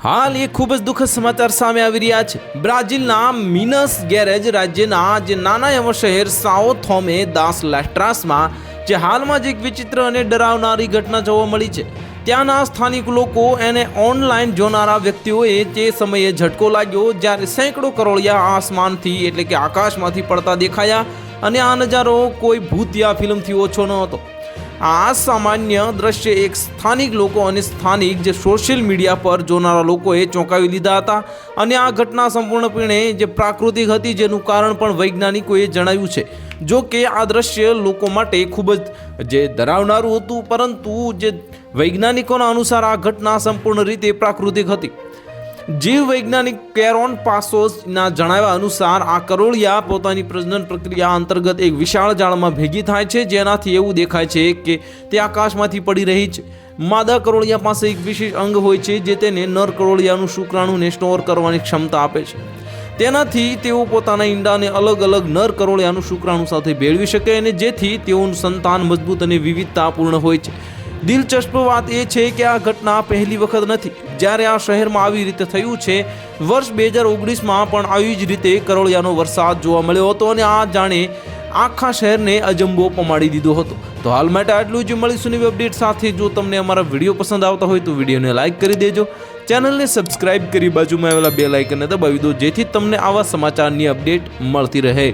હાલ એ ખૂબ જ દુઃખદ સમાચાર સામે આવી રહ્યા છે। બ્રાઝિલના મિનસ ગેરેજ રાજ્યના જે નાના એવા શહેર સાઓ થોમે દાસ લેસ્ટ્રાસમાં જે હાલમાં જ એક વિચિત્ર અને ડરાવનારી ઘટના જોવા મળી છે। ત્યાંના સ્થાનિક લોકો એને ઓનલાઈન જોનારા વ્યક્તિઓએ તે સમયે ઝટકો લાગ્યો જ્યારે સેંકડો કરોળિયા આસમાનથી એટલે કે આકાશમાંથી પડતા દેખાયા અને આ નજારો કોઈ ભૂતિયા ફિલ્મથી ઓછો ન હતો। આ સામાન્ય દ્રશ્ય એક સ્થાનિક લોકો અને સ્થાનિક જે સોશિયલ મીડિયા પર જોનારા લોકોએ ચોંકાવી લીધા હતા અને આ ઘટના સંપૂર્ણપણે જે પ્રાકૃતિક હતી જેનું કારણ પણ વૈજ્ઞાનિકોએ જણાવ્યું છે। જો કે આ દ્રશ્ય લોકો માટે ખૂબ જ જે ડરાવનારું હતું, પરંતુ જે વૈજ્ઞાનિકોના અનુસાર આ ઘટના સંપૂર્ણ રીતે પ્રાકૃતિક હતી। જીવ વૈજ્ઞાનિક કેરોન પાસોસના જણાવ્યા અનુસાર આ કરોળિયા પોતાની પ્રજનન પ્રક્રિયા અંતર્ગત એક વિશાળ જાળમાં ભેગી થાય છે, જેનાથી એવું દેખાય છે કે તે આકાશમાંથી પડી રહી છે। માદા કરોળિયા પાસે એક વિશેષ અંગ હોય છે જે તેને નર કરોળિયાનું શુક્રાણુને સ્ટોર કરવાની ક્ષમતા આપે છે। તેનાથી તેઓ પોતાના ઈંડાને અલગ અલગ નર કરોળિયાનું શુક્રાણુ સાથે ભેળવી શકે અને જેથી તેઓનું સંતાન મજબૂત અને વિવિધતાપૂર્ણ હોય છે। દિલચસ્પ વાત એ છે કે આ ઘટના પહેલી વખત નથી જ્યારે આ શહેરમાં આવી રીતે થયું છે। વર્ષ 2019માં પણ આવી જ રીતે કરોળિયાનો વરસાદ જોવા મળ્યો હતો અને આ જાણે આખા શહેરને અજંબો પમાડી દીધો હતો। તો હાલ માટે આટલું જ, મળીશું નવી અપડેટ સાથે। જો તમને અમારા વિડીયો પસંદ આવતા હોય તો વિડીયોને લાઇક કરી દેજો, ચેનલને સબસ્ક્રાઇબ કરી બાજુમાં આવેલા બેલ આઇકનને દબાવી દો જેથી તમને આવા સમાચારની અપડેટ મળતી રહે।